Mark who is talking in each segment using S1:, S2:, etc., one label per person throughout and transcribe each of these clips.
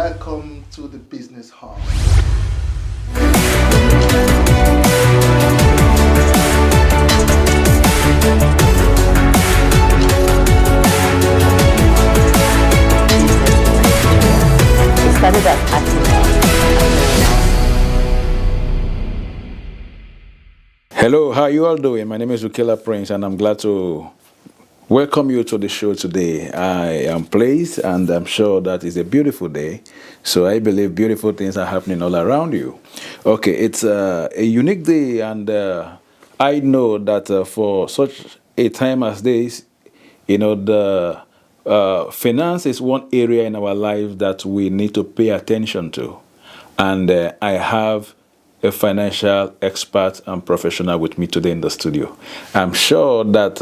S1: Welcome to the Business Hub.
S2: Started at
S3: Hello, how you all doing? My name is Ukela Prince, and I'm glad to welcome you to the show today. I am pleased, and I'm sure that it's a beautiful day. So I believe beautiful things are happening all around you. Okay, it's a unique day, and I know that for such a time as this, the finance is one area in our life that we need to pay attention to. And I have a financial expert and professional with me today in the studio. I'm sure that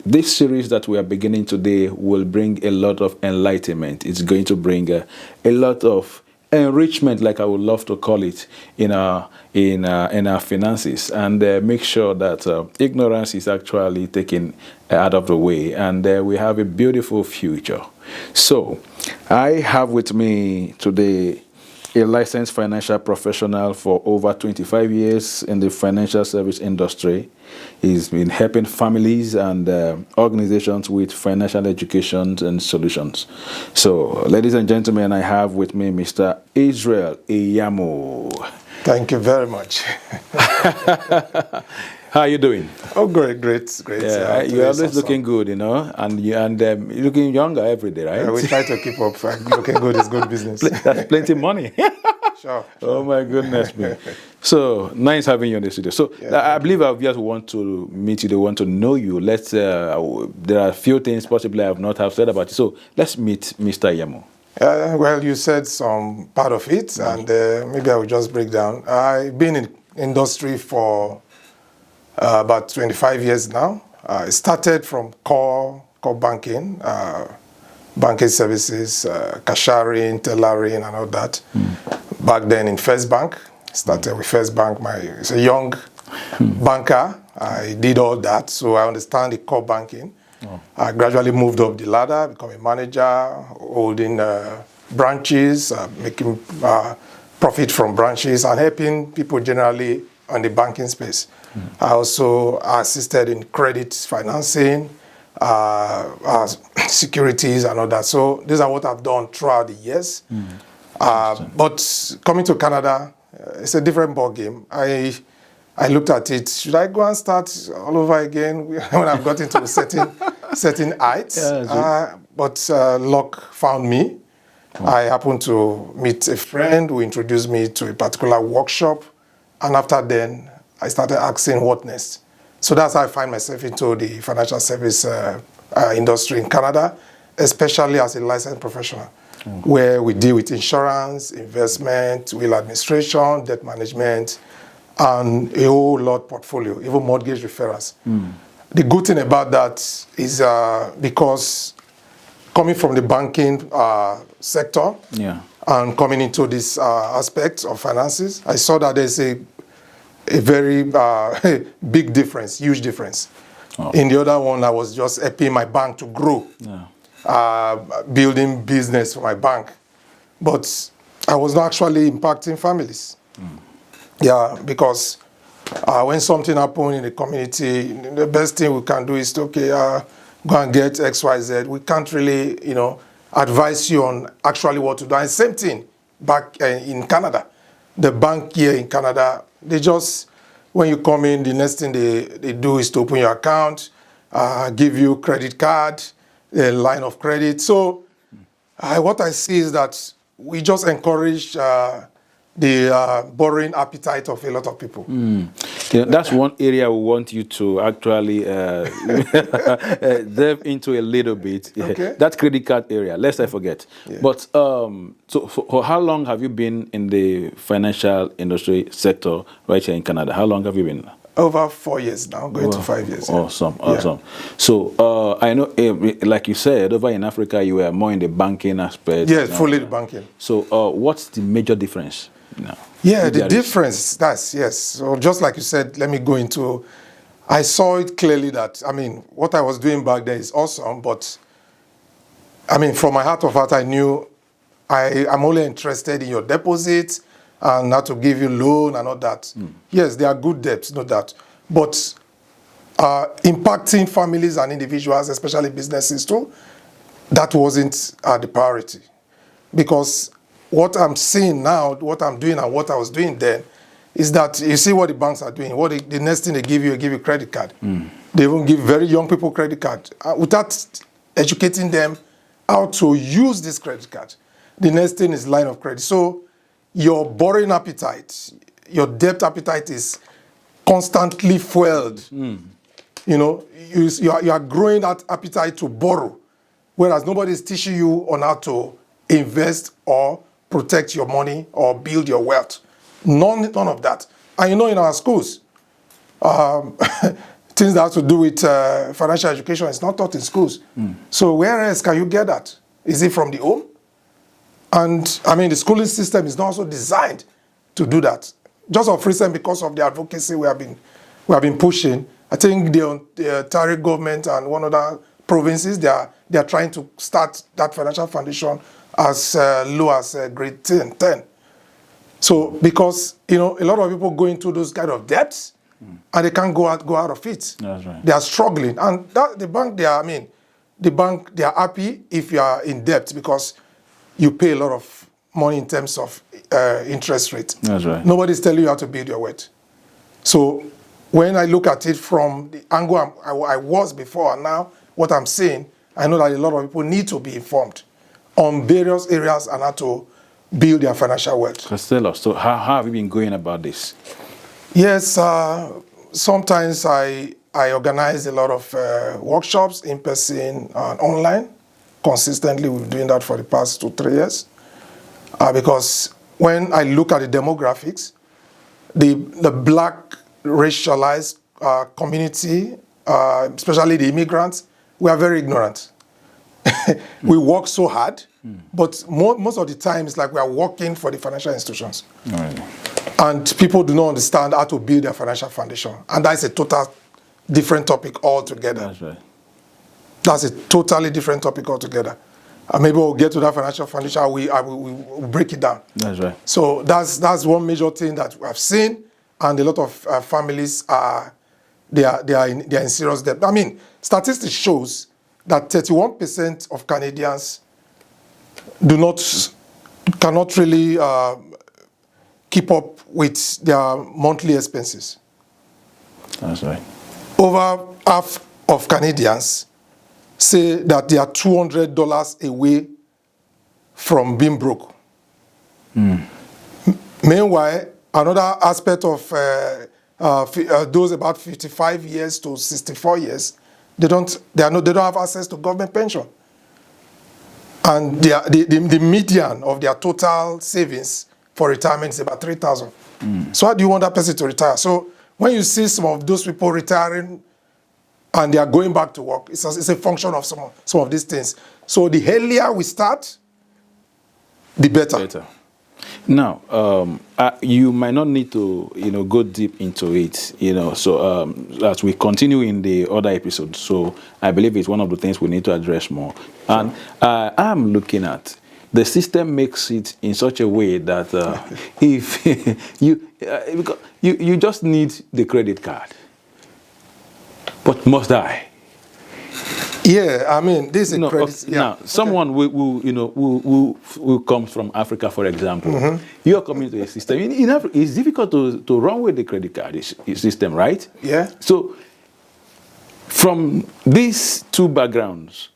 S3: this series that we are beginning today will bring a lot of enlightenment. It's going to bring a lot of enrichment, like I would love to call it, in our finances, and make sure that ignorance is actually taken out of the way, and we have a beautiful future. So, I have with me today a licensed financial professional for over 25 years in the financial service industry. He's been helping families and organizations with financial education and solutions. So, ladies and gentlemen, I have with me Mr. Isreal Iyamu.
S1: Thank you very much.
S3: How are you doing?
S1: Oh, great.
S3: Yeah, you're always looking good, and you're looking younger every day, right?
S1: Yeah, we try to keep up. Looking good is good business.
S3: That's plenty money.
S1: Sure.
S3: Oh my goodness me. So nice having you in the studio. So I believe our viewers want to meet you. They want to know you. Let's. There are a few things possibly I have not have said about you. So let's meet Mr. Iyamu.
S1: Well, you said some part of it, and maybe I will just break down. I've been in industry for about 25 years now. I started from core banking, banking services, cashiering, tellering, and all that. Back then in First Bank, started with First Bank. It's a young banker. I did all that, so I understand the core banking. I gradually moved up the ladder, become a manager, holding branches, making profit from branches, and helping people generally on the banking space. I also assisted in credit financing, securities and all that. So these are what I've done throughout the years. But coming to Canada, it's a different ball game. I looked at it. Should I go and start all over again when I've got into certain heights? But luck found me. I happened to meet a friend who introduced me to a particular workshop, and after then, I started asking what next. So that's how I find myself into the financial service industry in Canada, especially as a licensed professional, where we deal with insurance, investment, will administration, debt management, and a whole lot portfolio, even mortgage referrals. The good thing about that is because coming from the banking sector and coming into this aspect of finances, I saw that there's a very big difference, huge difference. In the other one, I was just helping my bank to grow, building business for my bank. But I was not actually impacting families. Yeah, because when something happens in the community, the best thing we can do is to, go and get XYZ. We can't really, advise you on actually what to do. And same thing back in Canada. The bank here in Canada, they just, when you come in, the next thing they do is to open your account, give you credit card, a line of credit. So what I see is that we just encourage the borrowing appetite of a lot of people.
S3: That's one area we want you to actually delve into a little bit.
S1: Okay.
S3: That credit card area, lest I forget. But so for how long have you been in the financial industry sector right here in Canada? How long have you been?
S1: Over 4 years now, going to 5 years.
S3: Awesome. So I know, like you said, over in Africa, you were more in the banking aspect.
S1: Yeah, fully the banking.
S3: So what's the major difference now?
S1: Yeah, the difference, yes. So just like you said, let me go into, I saw it clearly that, what I was doing back then is awesome, but, from my heart of heart, I knew I'm only interested in your deposits and not to give you loan and all that. Yes, they are good debts, no doubt. But impacting families and individuals, especially businesses too, that wasn't the priority. Because what I'm seeing now, what I'm doing and what I was doing then, is that you see what the banks are doing. The next thing they give you credit card. They even give very young people credit card without educating them how to use this credit card. The next thing is line of credit. So your borrowing appetite, your debt appetite is constantly fueled. You know, you are growing that appetite to borrow, whereas nobody is teaching you on how to invest or protect your money or build your wealth. None of that. And you know, in our schools, things that have to do with financial education is not taught in schools. So where else can you get that? Is it from the home? And I mean, the schooling system is not also designed to do that. Just of recent, because of the advocacy we have been pushing, I think the Ontario government and one other provinces, they are trying to start that financial foundation as low as grade 10. So the you know, a lot of people go into those kind of debts and they can't go out of it.
S3: That's right.
S1: They are struggling, and the bank they are happy if you are in debt because you pay a lot of money in terms of interest rate.
S3: That's right.
S1: Nobody's telling you how to build your wealth. So when I look at it from the angle I was before and now, what I'm saying, I know that a lot of people need to be informed on various areas and how to build their financial wealth.
S3: Costello, so how have you been going about this?
S1: Yes, sometimes I organize a lot of workshops in person and online. Consistently, we've been doing that for the past 2-3 years. Because when I look at the demographics, the black racialized community, especially the immigrants, we are very ignorant. We work so hard, but most of the time it's like we are working for the financial institutions.
S3: Right.
S1: And people do not understand how to build their financial foundation. And that's a total different topic altogether.
S3: That's right.
S1: That's a totally different topic altogether. Maybe we'll get to that financial foundation, we'll break it down.
S3: That's right.
S1: So that's one major thing that I've seen, and a lot of families they are in serious debt. I mean, statistics shows that 31% of Canadians cannot really keep up with their monthly expenses.
S3: That's right.
S1: Over half of Canadians say that they are $200 away from being broke. Meanwhile, another aspect of those about 55 years to 64 years, they don't have access to government pension. And the median of their total savings for retirement is about $3,000. So how do you want that person to retire? So when you see some of those people retiring and they are going back to work, it's a function of some of these things. So the earlier we start, the better.
S3: Now, you might not need to, go deep into it, so as we continue in the other episodes. So I believe it's one of the things we need to address more. Sure. And I'm looking at the system makes it in such a way that if you just need the credit card, but must I?
S1: Yeah, I mean, this is credit.
S3: Okay. Now, someone who comes from Africa, for example, you are coming to a system. It's difficult to run with the credit card system, right?
S1: Yeah.
S3: So, from these two backgrounds,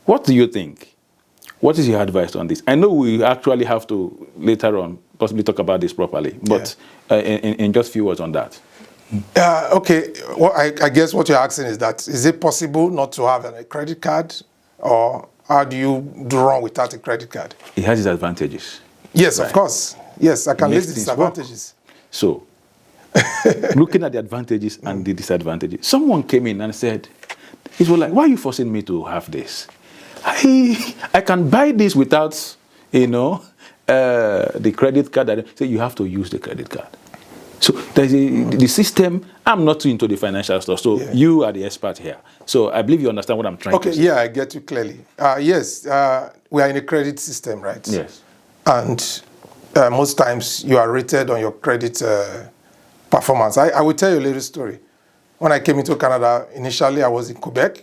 S3: what do you think? What is your advice on this? I know we actually have to later on possibly talk about this properly, but in just a few words on that.
S1: Okay, well, I guess what you're asking is it possible not to have a credit card, or how do you do wrong without a credit card?
S3: It has its advantages.
S1: Yes,
S3: right?
S1: Of course. Yes, I can list the disadvantages.
S3: So, looking at the advantages and the disadvantages, someone came in and said, "It was like, why are you forcing me to have this? I can buy this without, the credit card." So you have to use the credit card. So there's the system. I'm not too into the financial stuff, so you are the expert here. So I believe you understand what I'm trying to say.
S1: Okay, yeah, I get you clearly. Yes, we are in a credit system, right?
S3: Yes.
S1: And most times you are rated on your credit performance. I will tell you a little story. When I came into Canada, initially I was in Quebec.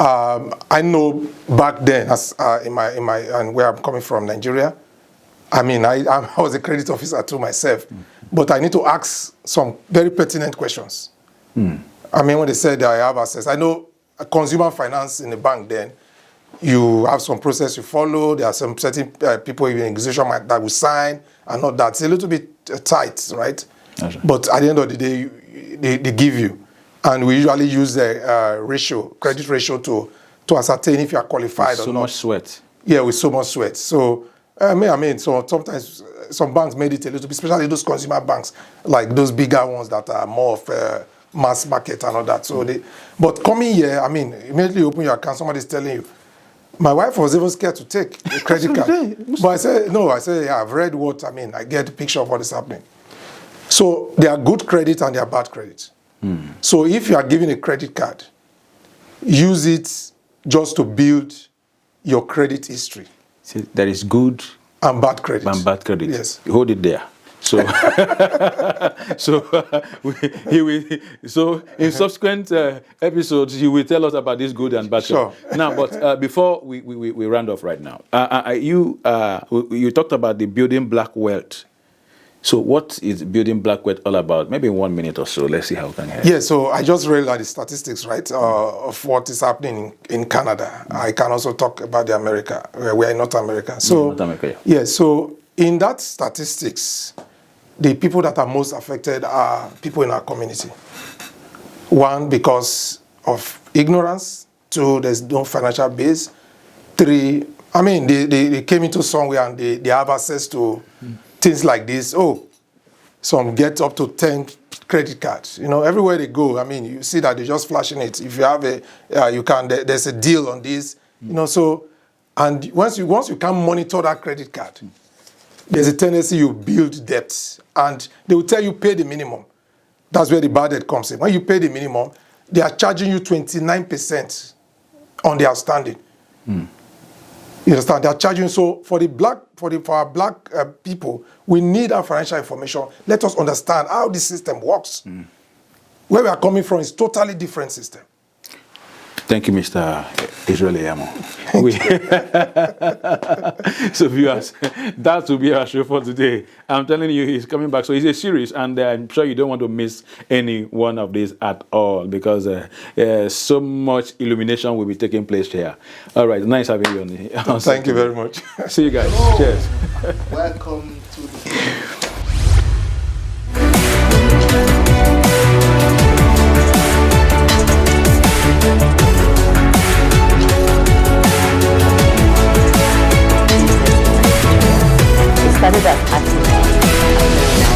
S1: I know back then, as and where I'm coming from, Nigeria. I mean, I was a credit officer too myself, but I need to ask some very pertinent questions. I mean, when they said I have access, I know consumer finance in the bank. Then you have some process you follow. There are some certain people in execution that will sign and not that. It's a little bit tight, right? Right. But at the end of the day, they give you. And we usually use the credit ratio to ascertain if you are qualified or not.
S3: So much sweat.
S1: Yeah, with so much sweat. So, so sometimes some banks made it a little bit, especially those consumer banks, like those bigger ones that are more of mass market and all that. So but coming here, I mean, immediately you open your account, somebody's telling you. My wife was even scared to take a credit card. But I said, no, yeah, I've read I get a picture of what is happening. So there are good credit and there are bad credit. So if you are given a credit card, use it just to build your credit history.
S3: See, there is good
S1: and bad credit.
S3: And bad credit.
S1: Yes.
S3: Hold it there. So, so in subsequent episodes, you will tell us about this good and bad
S1: sure.
S3: credit. Now, but before we round off right now, you talked about the building black wealth. So what is building black wealth all about? Maybe in 1 minute or so. Let's see how we can help.
S1: Yeah, so I just read the statistics, right, of what is happening in Canada. I can also talk about the America, where we are in North America. So,
S3: North America, yeah.
S1: So in that statistics, the people that are most affected are people in our community. One, because of ignorance. Two, there's no financial base. Three, I mean, they came into somewhere and they have access to things like this. Oh, some get up to 10 credit cards. You know, everywhere they go, I mean, you see that they're just flashing it. If you have there's a deal on this, you know, so, and once you can monitor that credit card, there's a tendency you build debts, and they will tell you pay the minimum. That's where the bad debt comes in. When you pay the minimum, they are charging you 29% on the outstanding. You understand? They are charging. So for our black people, we need our financial information. Let us understand how the system works. Where we are coming from is totally different system.
S3: Thank you, Mr. Isreal Iyamu. So viewers, that will be our show for today. I'm telling you, he's coming back. So it's a series, and I'm sure you don't want to miss any one of these at all, because so much illumination will be taking place here. All right, nice having you on the
S1: Thank you very much.
S3: See you guys.
S4: Hello.
S3: Cheers.
S4: Welcome to the
S2: It started as acting.